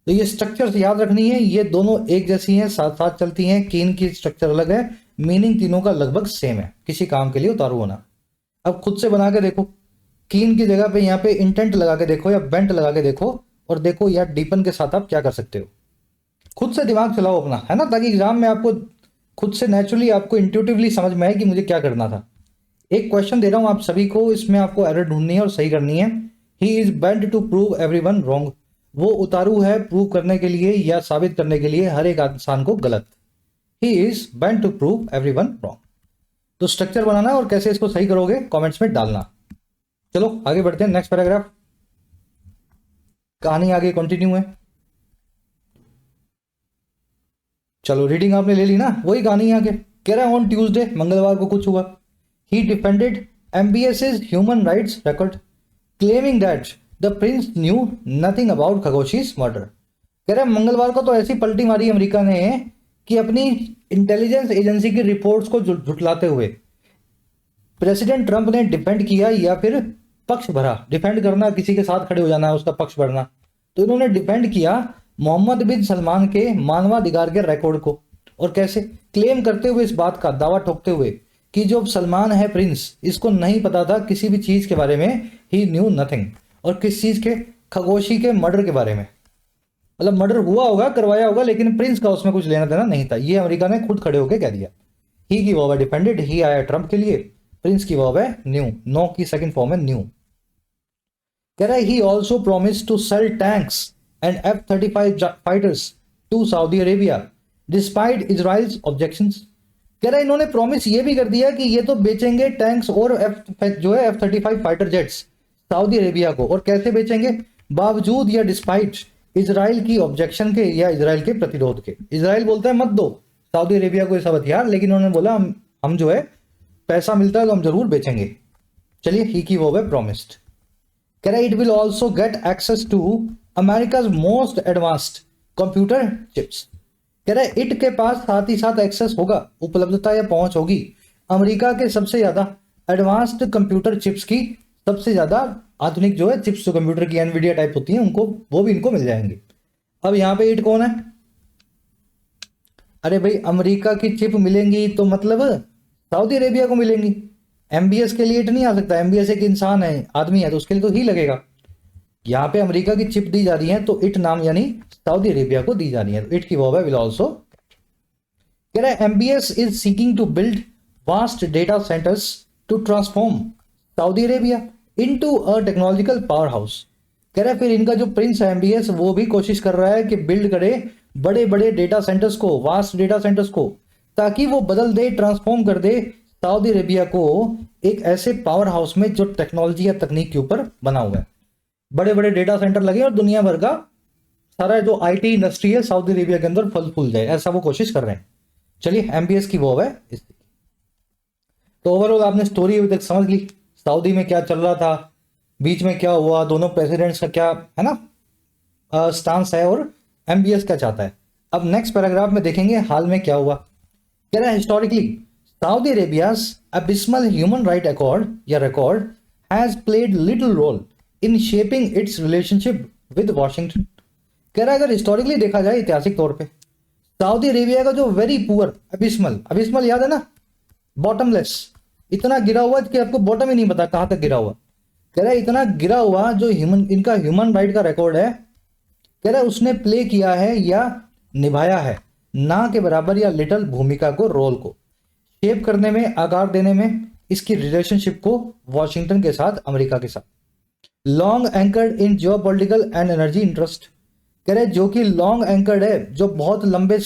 तो ये स्ट्रक्चर याद रखनी है, ये दोनों एक जैसी हैं, साथ साथ चलती हैं। कीन की स्ट्रक्चर अलग है, मीनिंग तीनों का लगभग सेम है, किसी काम के लिए उतारू होना। अब खुद से बना के देखो, कीन की जगह पे यहाँ पे इंटेंट लगा के देखो या बेंट लगा के देखो, और देखो यार डीपन के साथ आप क्या कर सकते हो। खुद से दिमाग चलाओ अपना, है ना, ताकि एग्जाम में आपको खुद से नेचुरली, आपको इंट्यूटिवली समझ में आए कि मुझे क्या करना था। एक क्वेश्चन दे रहा हूं आप सभी को, इसमें आपको एरर ढूंढनी है और सही करनी है। He is bent to prove everyone wrong. वो उतारू है प्रूव करने के लिए या साबित करने के लिए हर एक इंसान को गलत। He is bent to prove everyone wrong. तो स्ट्रक्चर बनाना और कैसे इसको सही करोगे कमेंट्स में डालना। चलो आगे बढ़ते हैं, नेक्स्ट पैराग्राफ। कहानी आगे कंटिन्यू है। चलो रीडिंग आपने ले ली ना, वही कहानी आगे। कह रहा है ऑन ट्यूसडे, मंगलवार को कुछ हुआ। He defended MBS's human rights record claiming that the prince knew nothing about Khashoggi's murder. कह रहे मंगलवार को तो ऐसी पलटी मारी अमेरिका ने कि अपनी इंटेलिजेंस एजेंसी की रिपोर्ट्स को झुटलाते हुए प्रेसिडेंट ट्रंप ने डिफेंड किया, या फिर पक्ष भरा। डिफेंड करना, किसी के साथ खड़े हो जाना है, उसका पक्ष भरना। तो इन्होंने डिफेंड किया मोहम्मद बिन सलमान के मानवाधिकार के रिकॉर्ड को। और कैसे? क्लेम करते हुए, इस बात का दावा ठोकते हुए कि जो सलमान है प्रिंस, इसको नहीं पता था किसी भी चीज के बारे में, ही न्यू नथिंग। और किस चीज के? खगोशी के मर्डर के बारे में। मतलब मर्डर हुआ होगा, करवाया होगा, लेकिन प्रिंस का उसमें कुछ लेना देना नहीं था। ये अमेरिका ने खुद खड़े होकर कह दिया। ही की वर्ब है डिफेंडेड, ही आया ट्रंप के लिए। प्रिंस की वर्ब है न्यू, नो की सेकंड फॉर्म है न्यू। कह रहा है he also promise to sell tanks and F-35 fighters to Saudi Arabia despite Israel's objections. कह रहा है इन्होंने प्रॉमिस ये भी कर दिया कि ये तो बेचेंगे टैंक्स और F-35 fighter jets Saudi Arabia को। और कैसे बेचेंगे? बावजूद या डिस्पाइट इजराइल की ऑब्जेक्शन के, या इजराइल के प्रतिरोध के। इजराइल बोलता है मत दो सऊदी अरेबिया को ये सब हथियार, लेकिन उन्होंने बोला हम जो है पैसा मिलता है तो हम जरूर बेचेंगे। चलिए, ही की वो है प्रॉमिस्ड। कह रहा है it will also get access to America's most advanced computer chips. कह रहा है इट के पास साथ ही साथ एक्सेस होगा, उपलब्धता या पहुंच होगी अमेरिका के सबसे ज्यादा एडवांस्ड कंप्यूटर चिप्स की। सबसे ज्यादा आधुनिक जो है चिप्स, जो कंप्यूटर की एनवीडिया टाइप होती है, उनको, वो भी इनको मिल जाएंगे। अब यहां पे इट कौन है? अरे भाई, अमेरिका की चिप मिलेंगी तो मतलब सऊदी अरेबिया को मिलेंगी। एमबीएस के लिए इट नहीं आ सकता, एमबीएस एक इंसान है, आदमी है, तो उसके लिए तो ही लगेगा। यहाँ पे अमेरिका की चिप दी जा रही है तो इट नाम यानी सऊदी अरेबिया को दी जा रही है, तो इट की वर्ब है विल ऑल्सो। कह रहा है MBS is seeking to build vast data centres to transform Saudi Arabia into a technological powerhouse. कह रहा है फिर इनका जो प्रिंस है एमबीएस, वो भी कोशिश कर रहा है कि बिल्ड करे बड़े बड़े डेटा सेंटर्स को, वास्ट डेटा सेंटर्स को, ताकि वो बदल दे, ट्रांसफॉर्म कर दे सऊदी अरेबिया को एक ऐसे पावर हाउस में जो टेक्नोलॉजी या तकनीक के ऊपर बना हुआ है। बड़े बड़े डेटा सेंटर लगे और दुनिया भर का सारा जो आईटी इंडस्ट्री है सऊदी अरेबिया के अंदर फल फूल जाए, ऐसा वो कोशिश कर रहे हैं। चलिए एमबीएस की वो है इसकी। तो ओवरऑल आपने स्टोरी अभी तक समझ ली, सऊदी में क्या चल रहा था, बीच में क्या हुआ, दोनों प्रेसिडेंट्स का क्या है ना स्टांस है, और एमबीएस क्या चाहता है। अब नेक्स्ट पैराग्राफ में देखेंगे हाल में क्या हुआ। कह रहा है historically Saudi Arabia's abysmal human right accord या record has played little role in shaping its relationship with Washington. कह रहा है अगर हिस्टोरिकली देखा जाए, ऐतिहासिक तौर पे सऊदी अरेबिया का जो वेरी पुअर, अबिस्मल, अबिस्मल याद है ना, बॉटमलेस, इतना गिरा हुआ कि आपको बॉटम ही नहीं पता कहां तक गिरा हुआ। कह रहा है इतना गिरा हुआ जो इनका ह्यूमन राइट का रिकॉर्ड है, कह रहा है उसने प्ले किया है या निभाया है ना के बराबर या लिटिल भूमिका को, रोल को शेप करने में, आकार देने में, इसकी रिलेशनशिप को वॉशिंगटन के साथ, अमेरिका के साथ। Long anchored in geopolitical and energy interest. कह रहे जो कि लॉन्ग एंकर्ड है, जो बहुत लंबे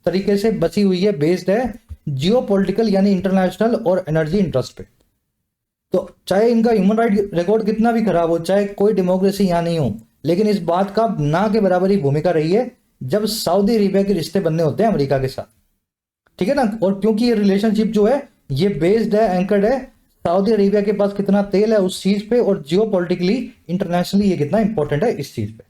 तरीके से बची हुई है, बेस्ड है जियोपॉलिटिकल यानी इंटरनेशनल और एनर्जी इंटरेस्ट पे। तो चाहे इनका ह्यूमन राइट रिकॉर्ड कितना भी खराब हो, चाहे कोई डेमोक्रेसी यहां नहीं हो, लेकिन इस बात का ना के बराबर ही भूमिका रही है जब सऊदी अरेबिया के रिश्ते बनने होते हैं अमेरिका के साथ, ठीक है ना। और क्योंकि ये रिलेशनशिप जो है ये बेस्ड है, एंकर्ड है सऊदी अरेबिया के पास कितना तेल है उस चीज पे, और जियोपॉलिटिकली इंटरनेशनली ये कितना इंपॉर्टेंट है इस चीज पे।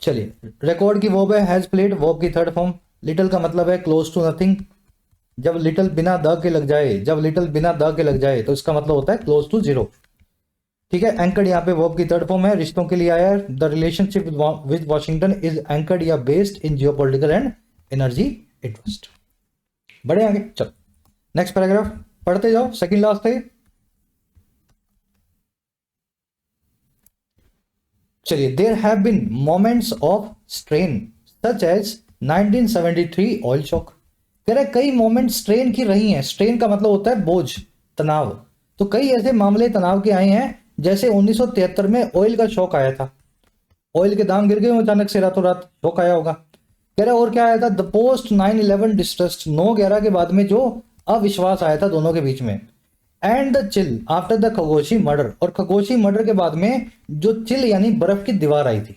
चलिए रिकॉर्ड की वर्ब है हैज प्लेड, वर्ब की थर्ड फॉर्म। लिटिल का मतलब है क्लोज टू नथिंग। जब लिटिल बिना द के लग जाए, जब लिटिल बिना द के लग जाए तो इसका मतलब होता है क्लोज टू जीरो, ठीक है। एंकर्ड यहाँ पे वर्ब की थर्ड फॉर्म है, रिश्तों के लिए आया है। The relationship with Washington is anchored या based in geopolitical and energy interest. बढ़े आगे, चलो नेक्स्ट पैराग्राफ पढ़ते जाओ, सेकंड लास्ट है। चलिए there have been moments of strain such as 1973 oil shock. कह रहे कई मोमेंट स्ट्रेन की रही हैं। स्ट्रेन का मतलब होता है बोझ, तनाव। तो कई ऐसे मामले तनाव के आए हैं, जैसे 1973 में ऑयल का शॉक आया था, ऑयल के दाम गिर गए अचानक से, रातों रात शॉक आया होगा। कह रहा और क्या आया था, द पोस्ट 9/11 डिस्ट्रस्ट, 9/11 के बाद में जो अविश्वास आया था दोनों के बीच में, and the chill after the Khashoggi murder, और खगोशी मर्डर के बाद में जो चिल यानी बर्फ की दीवार आई थी।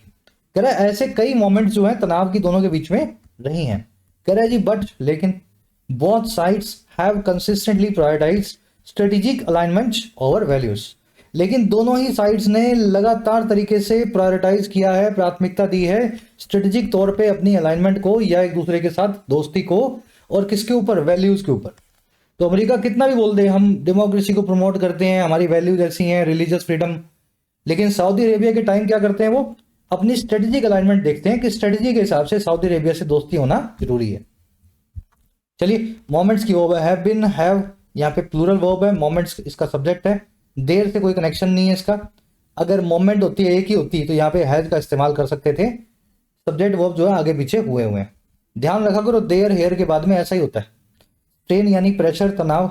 कह रहा है ऐसे कई मोमेंट्स जो हैं तनाव की दोनों के बीच में रही हैं। कह रहा है जी बट लेकिन both sides have consistently prioritised strategic alignments over values. लेकिन दोनों ही साइड्स ने लगातार तरीके से प्रायोरिटाइज किया है, प्राथमिकता दी है स्ट्रेटेजिक तौर पे अपनी अलाइनमेंट को या एक दूसरे के साथ दोस्ती को, और किसके ऊपर, वैल्यूज के ऊपर। तो अमेरिका कितना भी बोल दे हम डेमोक्रेसी को प्रमोट करते हैं, हमारी वैल्यूज ऐसी हैं, रिलीजियस फ्रीडम, लेकिन सऊदी अरेबिया के टाइम क्या करते हैं, वो अपनी स्ट्रेटेजिक अलाइनमेंट देखते हैं कि स्ट्रेटेजी के हिसाब से सऊदी अरेबिया से दोस्ती होना जरूरी है। चलिए मोमेंट्स की वर्ब है हैव बीन, हैव यहाँ पे प्लूरल वर्ब है, मोमेंट्स इसका सब्जेक्ट है, देर से कोई कनेक्शन नहीं है इसका। अगर मोमेंट होती है एक ही होती तो यहाँ पे हैज का इस्तेमाल कर सकते थे, सब्जेक्ट वर्ब जो है आगे पीछे हुए हुए हैं। ध्यान रखा करो देयर हेयर के बाद में ऐसा ही होता है। स्ट्रेन यानी प्रेशर, तनाव।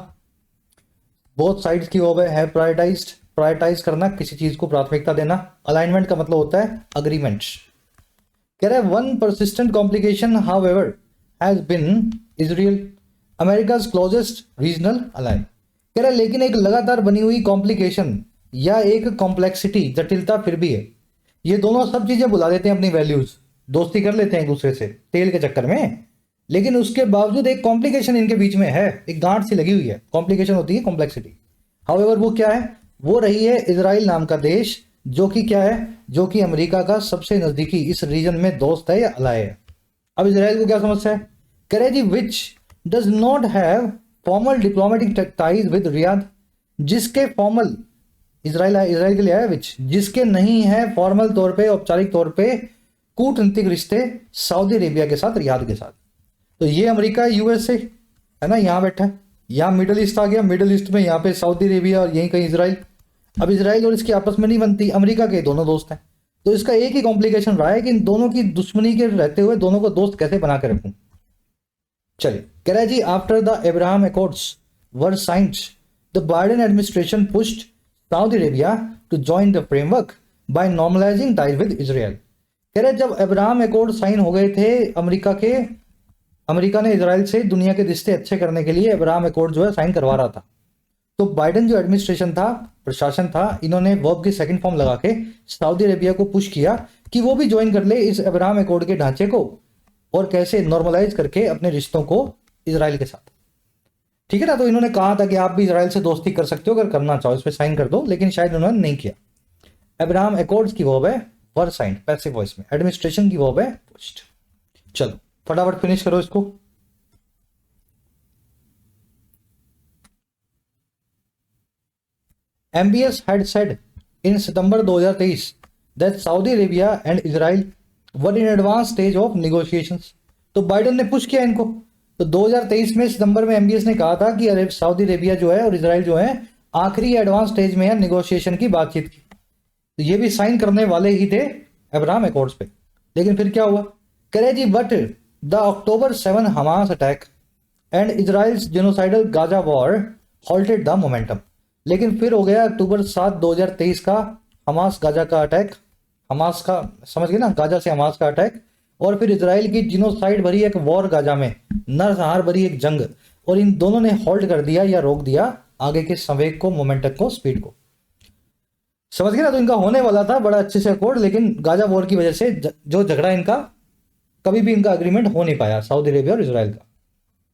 बोथ साइड्स की वर्ब है हैव प्रायोरिटाइज्ड, प्रायोरिटाइज करना, किसी चीज को प्राथमिकता देना। अलाइनमेंट का मतलब होता है अग्रीमेंट्स। कह रहा है one persistent complication however has been Israel, America's closest regional ally. कह रहा है लेकिन एक लगातार बनी हुई कॉम्प्लिकेशन या एक कॉम्प्लेक्सिटी, जटिलता फिर भी है। ये दोनों सब चीजें बुला देते हैं अपनी वैल्यूज, दोस्ती कर लेते हैं एक दूसरे से तेल के चक्कर में, लेकिन उसके बावजूद एक कॉम्प्लिकेशन इनके बीच में है, एक गांठ सी लगी हुई है। कॉम्प्लिकेशन होती है कॉम्प्लेक्सिटी। हाउएवर वो क्या है, वो रही है इजराइल नाम का देश, जो कि क्या है, जो कि अमेरिका का सबसे नजदीकी इस रीजन में दोस्त है या अलाय है। अब इजराइल को क्या समस्या है, कह रहे जी which does not have formal diplomatic ties with Riyadh, जिसके फॉर्मल, इजराइल के लिए है विच, जिसके नहीं है फॉर्मल तौर पे, औपचारिक तौर पे कूटनीतिक रिश्ते सऊदी अरेबिया के साथ, रियाद के साथ। तो ये अमेरिका यूएसए है ना, यहां बैठा है, यहाँ मिडल ईस्ट आ गया, मिडल ईस्ट में यहाँ पे सऊदी अरेबिया और यहीं कहीं इसराइल। अब इसराइल और इसकी आपस में नहीं बनती, अमेरिका के दोनों दोस्त हैं, तो इसका एक ही कॉम्प्लिकेशन रहा है कि इन दोनों की दुश्मनी के रहते हुए दोनों को दोस्त कैसे बना के रखूं। चलिए, कह रहा है जी after the Abraham Accords were signed the Biden administration pushed Saudi Arabia to join the framework by normalising ties with Israel. कह रहे जब अब्राहम अकॉर्ड साइन हो गए थे अमेरिका ने इसराइल से दुनिया के रिश्ते अच्छे करने के लिए अब्राहम अकॉर्ड जो है साइन करवा रहा था, तो बाइडेन जो एडमिनिस्ट्रेशन था, प्रशासन था, इन्होंने वर्ब की सेकंड फॉर्म लगा के सऊदी अरेबिया को पुश किया कि वो भी ज्वाइन कर ले इस अब्राहम अकॉर्ड के ढांचे को, और कैसे नॉर्मलाइज करके अपने रिश्तों को इसराइल के साथ। ठीक है ना, तो इन्होंने कहा था कि आप भी इसराइल से दोस्ती कर सकते हो, अगर करना चाहो इस पर साइन कर दो, लेकिन शायद उन्होंने नहीं किया। अब्राहम अकॉर्ड्स की वर्ब है वर साइंड पैसिव वॉइस में, एडमिनिस्ट्रेशन की वर्ब है पुश्ड। चलो फटाफट फिनिश करो इसको। MBS had said in September 2023 that Saudi Arabia and Israel were in advanced stage of negotiations। तो बाइडेन ने पुश किया इनको, तो 2023 में सितंबर में MBS ने कहा था कि अरे सऊदी अरेबिया जो है और इसराइल जो है आखिरी एडवांस स्टेज में है नेगोशिएशन की, बातचीत की, तो ये भी साइन करने वाले ही थे अब्राहम अकॉर्ड्स पे। लेकिन फिर क्या हुआ, कह रहे जी but the October 7 Hamas attack and Israel's genocidal Gaza war halted the momentum. लेकिन फिर हो गया अक्टूबर 7 2023 का हमास गाजा का अटैक, हमास का समझ गए ना, गाजा से हमास का अटैक, और फिर इजराइल की जिनोसाइड भरी एक वॉर गाजा में, नरसंहार भरी एक जंग, और इन दोनों ने होल्ड कर दिया या रोक दिया आगे के संवेग को, मोमेंटम को, स्पीड को। समझ गए ना, तो इनका होने वाला था बड़ा अच्छे से अकॉर्ड, लेकिन गाजा वॉर की वजह से जो झगड़ा इनका, कभी भी इनका अग्रीमेंट हो नहीं पाया सऊदी अरेबिया और इसराइल का।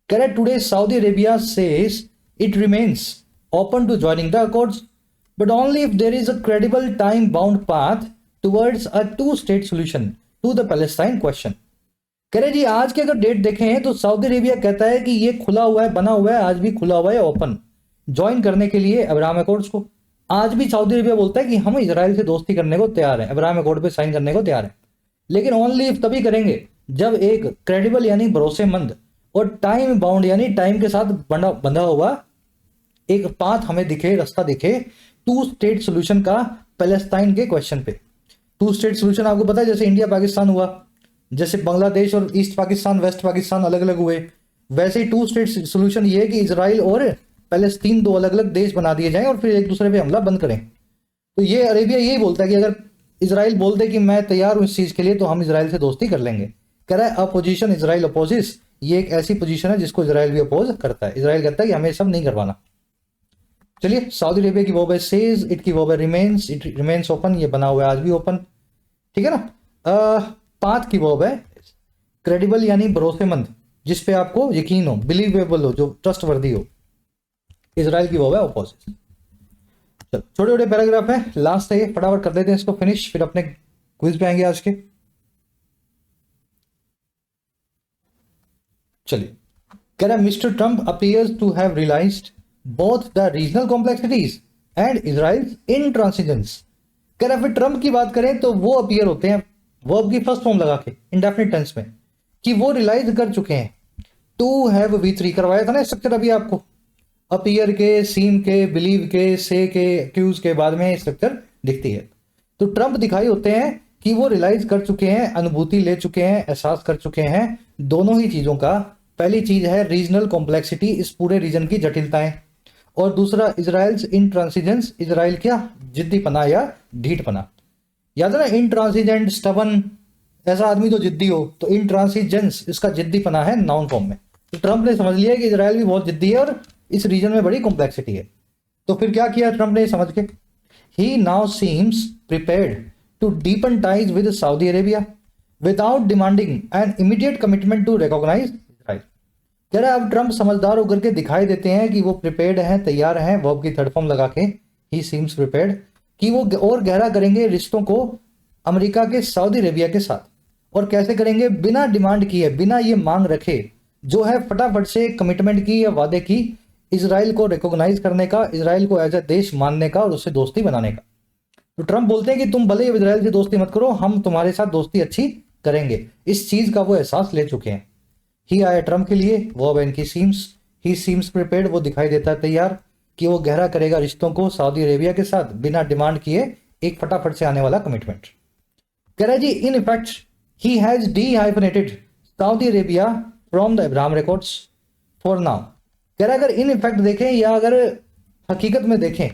कह रहे today Saudi Arabia says it remains open to joining the accords, but only if there is a credible time-bound path towards a two-state solution to the Palestine question। कह रहे जी आज के अगर date देखें तो सऊदी अरेबिया कहता है कि ये खुला हुआ है, बना हुआ है, आज भी खुला हुआ है, ओपन ज्वाइन करने के लिए अब्राहम अकॉर्ड्स को। आज भी सऊदी अरेबिया बोलता है कि हम इजराइल से दोस्ती करने को तैयार हैं, अब्राहम अकॉर्ड पे साइन करने को तैयार हैं, लेकिन ओनली इफ तभी करेंगे जब एक क्रेडिबल यानी भरोसेमंद और टाइम बाउंड यानी टाइम के साथ बंधा हुआ एक पाथ हमें दिखे, रास्ता दिखे टू स्टेट सोल्यूशन का पैलेस्टाइन के क्वेश्चन पे। टू स्टेट सोल्यूशन आपको पता है, जैसे इंडिया पाकिस्तान हुआ, जैसे बांग्लादेश और ईस्ट पाकिस्तान वेस्ट पाकिस्तान अलग अलग हुए, वैसे ही टू स्टेट सोल्यूशन ये है कि इसराइल और पैलेस्तीन दो अलग अलग देश बना दिए जाएं और फिर एक दूसरे पे हमला बंद करें। तो ये अरेबिया यही बोलता है कि अगर इसराइल बोल दे कि मैं तैयार हूं इस चीज के लिए, तो हम इसराइल से दोस्ती कर लेंगे। कह रहा है अपोजिशन इसराइल अपोजिस, ये एक ऐसी पोजीशन है जिसको इसराइल भी अपोज करता है। इसराइल कहता है कि हमें सब नहीं करवाना। चलिए, सऊदी अरेबिया की वर्ब है सेज, इट की वर्ब है रिमेन्स, इट रिमेन्स ओपन, ये बना हुआ है आज भी ओपन। ठीक है ना। पाथ की वर्ब है क्रेडिबल यानी भरोसेमंद, जिसपे आपको यकीन हो, बिलीवेबल हो, जो ट्रस्ट वर्दी हो। इसराइल की वर्ब है अपोजिट। चलो छोटे छोटे पैराग्राफ है, लास्ट है ये, फटाफट कर देते हैं इसको फिनिश, फिर अपने क्विज पे आएंगे आज के। चलिए, कह रहा है mister Trump appears to have realised both the regional complexities and Israel's intransigence। कह रहा फिर ट्रंप की बात करें तो वो अपीयर होते हैं वर्ब की फर्स्ट फॉर्म लगा के इंडेफिनिट टेंस में, कि वो रियलाइज कर चुके हैं। टू हैव V3 करवाया था ना स्ट्रक्चर अभी आपको, अपीयर के, सीम के, बिलीव के, से के, एक्यूज के बाद में स्ट्रक्चर दिखती है। तो ट्रंप दिखाई होते हैं कि वो रियलाइज कर चुके हैं, अनुभूति ले चुके हैं, एहसास कर चुके हैं दोनों ही चीजों का। पहली चीज है रीजनल कॉम्प्लेक्सिटी, इस पूरे रीजन की जटिलताएं, और दूसरा इजराइल्स इंट्रांसिजेंस, इजराइल क्या जिद्दीपना या ढीठपना। याद है ना, इंट्रांसिजेंट स्टबन, ऐसा आदमी जो जिद्दी हो, तो इंट्रांसिजेंस इसका जिद्दीपना है नाउन फॉर्म में। तो ट्रंप ने समझ लिया कि इजराइल भी बहुत जिद्दी है और इस रीजन में बड़ी कॉम्प्लेक्सिटी है। तो फिर क्या किया ट्रंप ने समझ के, he now seems prepared to deepen ties with Saudi Arabia without demanding an immediate commitment to recognise. कह रहा है अब ट्रंप समझदार होकर के दिखाई देते हैं कि वो प्रिपेयर्ड हैं, तैयार हैं, वर्ब की थर्ड फॉर्म लगा के ही सीम्स प्रिपेयर्ड, कि वो और गहरा करेंगे रिश्तों को अमेरिका के सऊदी अरेबिया के साथ। और कैसे करेंगे, बिना डिमांड किए, बिना ये मांग रखे, जो है फटाफट से कमिटमेंट की या वादे की, इसराइल को रिकॉग्नाइज करने का, इसराइल को एज ए देश मानने का और उससे दोस्ती बनाने का। तो ट्रंप बोलते हैं कि तुम भले इसराइल से दोस्ती मत करो, हम तुम्हारे साथ दोस्ती अच्छी करेंगे। इस चीज का वो एहसास ले चुके हैं। ही आया ट्रंप के लिए, वर्ब इनकी सीम्स, ही सीम्स प्रिपेयर्ड, वो दिखाई देता है तैयार कि वो गहरा करेगा रिश्तों को सऊदी अरेबिया के साथ बिना डिमांड किए, एक फटाफट से आने वाला कमिटमेंट। कह रहा है जी in effect he has dehyphenated Saudi Arabia from the Abraham records for now. कह रहा है अगर इन इफेक्ट देखें या अगर हकीकत में देखें,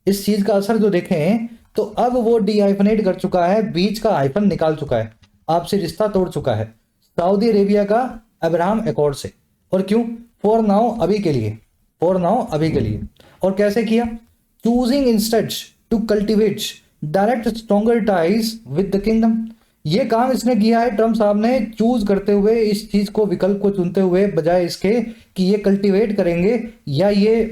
इस चीज का असर जो देखें, तो अब वो डीहाइफनेट कर चुका है, बीच का हाइफन निकाल चुका है, आपसे रिश्ता तोड़ चुका है सऊदी अरेबिया का अब्राहम अकॉर्ड से। और क्यों? फॉर नाउ, अभी के लिए, फॉर नाउ, अभी के लिए। और कैसे किया? Choosing instead to cultivate direct stronger ties with the kingdom. ये काम इसने किया है ट्रम्प साहब ने, चूज करते हुए, इस चीज को, विकल्प को चुनते हुए, बजाय इसके कि ये कल्टिवेट करेंगे, या ये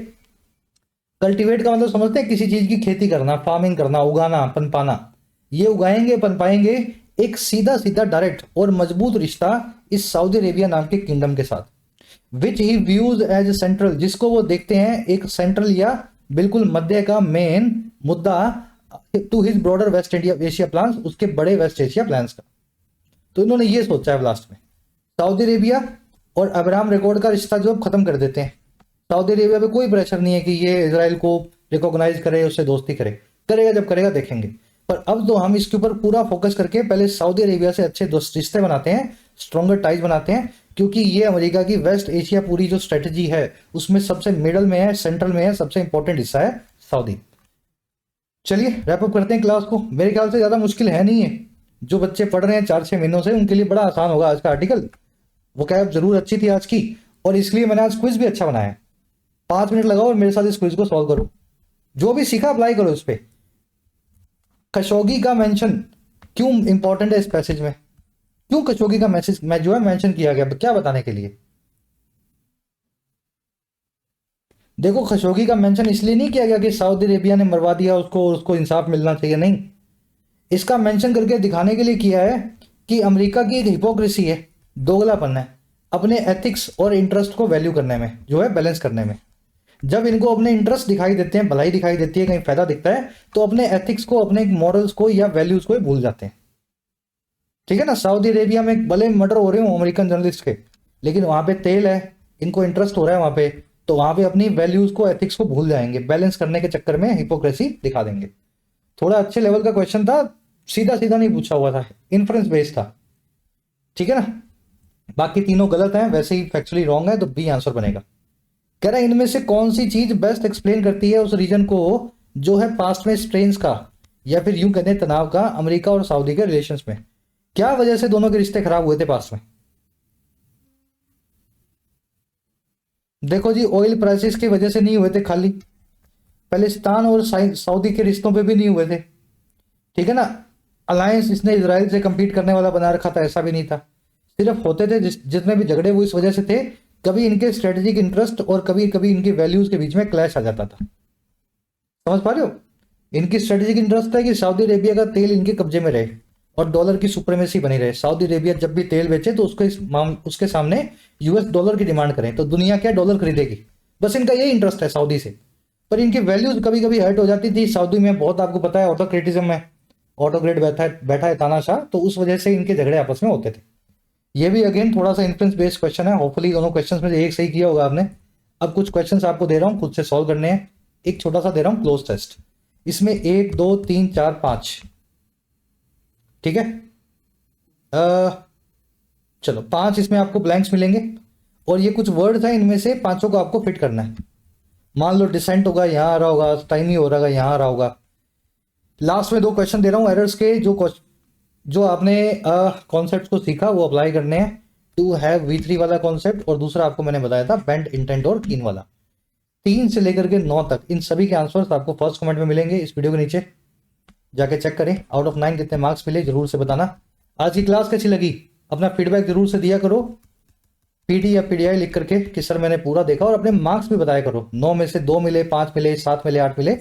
कल्टिवेट का मतलब समझते हैं किसी चीज की खेती करना, फार्मिंग करना, उगाना, पनपाना। ये उगाएंगे, पनपाएंगे एक सीधा सीधा डायरेक्ट और मजबूत रिश्ता इस सऊदी अरेबिया नाम के किंगडम के साथ, विच ही व्यूज एज सेंट्रल, जिसको वो देखते हैं एक सेंट्रल या बिल्कुल मध्य का मेन मुद्दा to his broader West India Asia plans, उसके बड़े वेस्ट एशिया प्लान्स का। तो इन्होंने ये सोचा है लास्ट में सऊदी अरेबिया और अब्राहम रिकॉर्ड का रिश्ता जो खत्म कर देते हैं। सऊदी अरेबिया पे कोई प्रेशर नहीं है कि ये इजराइल को रिकॉग्नाइज करे, उससे दोस्ती करे, करेगा जब करेगा देखेंगे। पर अब तो हम इसके ऊपर पूरा फोकस करके पहले सऊदी अरेबिया से अच्छे दोस्त रिश्ते बनाते हैं, स्ट्रॉन्गर टाइज बनाते हैं, क्योंकि ये अमेरिका की वेस्ट एशिया पूरी जो स्ट्रेटजी है उसमें सबसे मिडल में है, सेंट्रल में है, सबसे इंपॉर्टेंट हिस्सा है सऊदी। चलिए रैप अप करते हैं क्लास को। मेरे ख्याल से ज्यादा मुश्किल है नहीं है, जो बच्चे पढ़ रहे हैं 4-6 महीनों से उनके लिए बड़ा आसान होगा आज का आर्टिकल। वो कैब जरूर अच्छी थी आज की, और इसलिए मैंने आज क्विज भी अच्छा बनाया है। 5 मिनट लगाओ और मेरे साथ इस क्विज को सॉल्व करो, जो भी सीखा अप्लाई करो इस पे। खशोगी का मेंशन क्यों इंपॉर्टेंट है इस पैसेज में? क्यों खशोगी का मैसेज में जो है मेंशन किया गया, क्या बताने के लिए? देखो खशोगी का मेंशन इसलिए नहीं किया गया कि सऊदी अरेबिया ने मरवा दिया उसको, उसको इंसाफ मिलना चाहिए, नहीं। इसका मेंशन करके दिखाने के लिए किया है कि अमेरिका की एक हिपोक्रेसी है, दोगलापन है अपने एथिक्स और इंटरेस्ट को वैल्यू करने में, जो है बैलेंस करने में। जब इनको अपने इंटरेस्ट दिखाई देते हैं, भलाई दिखाई देती है, कहीं फायदा दिखता है, तो अपने एथिक्स को, अपने मॉरल्स को या वैल्यूज को भूल जाते हैं। ठीक है ना? सऊदी अरेबिया में भले मर्डर हो रहे हो अमेरिकन जर्नलिस्ट के, लेकिन वहां पे तेल है, इनको इंटरेस्ट हो रहा है वहां पे, तो वहां पे अपनी वैल्यूज को, एथिक्स को भूल जाएंगे, बैलेंस करने के चक्कर में हिपोक्रेसी दिखा देंगे। थोड़ा अच्छे लेवल का क्वेश्चन था, सीधा सीधा नहीं पूछा हुआ था, इन्फ्रेंस बेस्ड था। ठीक है ना? बाकी तीनों गलत हैं, वैसे ही फैक्चुअली रॉन्ग है, तो बी आंसर बनेगा। कह रहा है इनमें से कौन सी चीज बेस्ट एक्सप्लेन करती है उस रीजन को जो है पास्ट में स्ट्रेन्स का, या फिर यूं कहते हैं तनाव का, अमेरिका और सऊदी के रिलेशंस में। क्या वजह से दोनों के रिश्ते खराब हुए थे पास्ट में? देखो जी, ऑयल प्राइसेस की वजह से नहीं हुए थे खाली, पैलेस्टाइन और सऊदी के रिश्तों पे भी नहीं हुए थे। ठीक है ना? अलायंस इसने इजराइल से कंपीट करने वाला बना रखा था, ऐसा भी नहीं था। सिर्फ होते थे जितने भी झगड़े वो इस वजह से थे, कभी इनके स्ट्रेटेजिक इंटरेस्ट और कभी कभी इनकी वैल्यूज के बीच में क्लैश आ जाता था। समझ पा रहे हो? इनकी स्ट्रेटेजिक इंटरेस्ट है कि सऊदी अरेबिया का तेल इनके कब्जे में रहे और डॉलर की सुप्रीमेसी बनी रहे। सऊदी अरेबिया जब भी तेल बेचे तो उसके सामने यूएस डॉलर की डिमांड करें, तो दुनिया क्या डॉलर खरीदेगी, बस इनका यही इंटरेस्ट है सऊदी से। पर इनकी वैल्यूज कभी कभी हर्ट हो जाती थी। सऊदी में बहुत, आपको पता है, ऑटोक्रेटिज्म है, ऑटोक्रेट बैठा है तानाशाह, तो उस वजह से इनके झगड़े आपस में होते थे। ये भी अगेन थोड़ा सा इन्फ्लुएंस बेस्ड क्वेश्चन है। होपफुली दोनों क्वेश्चंस में से एक सही किया होगा आपने। अब कुछ क्वेश्चंस आपको दे रहा हूं, खुद से सॉल्व करने हैं। एक छोटा सा दे रहा हूं क्लोज टेस्ट, इसमें 1 2 3 4 5, ठीक है? चलो 5 इसमें आपको ब्लैंक्स मिलेंगे, और ये कुछ वर्ड्स हैं, इनमें से 5 को आपको फिट करना है। मान लो डिसेंट होगा, यहां आ रहा होगा, टाइमी हो रहा होगा, यहां आ रहा होगा। लास्ट में 2 क्वेश्चन दे रहा हूं एरर्स के, जो आपने कॉन्सेप्ट को सीखा वो अप्लाई करने हैं। टू हैव V3 वाला कॉन्सेप्ट, और दूसरा आपको मैंने बताया था बेंट, इंटेंट और कीन वाला। 3 से लेकर के 9 तक इन सभी के आंसर्स आपको फर्स्ट कमेंट में मिलेंगे इस वीडियो के नीचे, जाके चेक करें। आउट ऑफ 9 कितने मार्क्स मिले जरूर से बताना। आज की क्लास कैसी लगी अपना फीडबैक जरूर से दिया करो, PD या PDI लिख करके कि सर मैंने पूरा देखा, और अपने मार्क्स भी बताया करो। 9 में से 2 मिले, 5 मिले, 7 मिले, 8 मिले,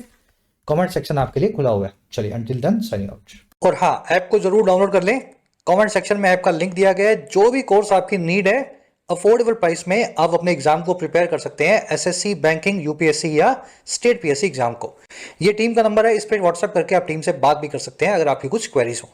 कमेंट सेक्शन आपके लिए खुला हुआ है। चलिए अंटिल देन साइनिंग आउट। और हाँ, ऐप को जरूर डाउनलोड कर लें, कमेंट सेक्शन में ऐप का लिंक दिया गया है। जो भी कोर्स आपकी नीड है, अफोर्डेबल प्राइस में आप अपने एग्जाम को प्रिपेयर कर सकते हैं, SSC, बैंकिंग, UPSC या स्टेट PSC एग्जाम को। ये टीम का नंबर है, इस पर व्हाट्सएप करके आप टीम से बात भी कर सकते हैं अगर आपकी कुछ क्वेरीज हो।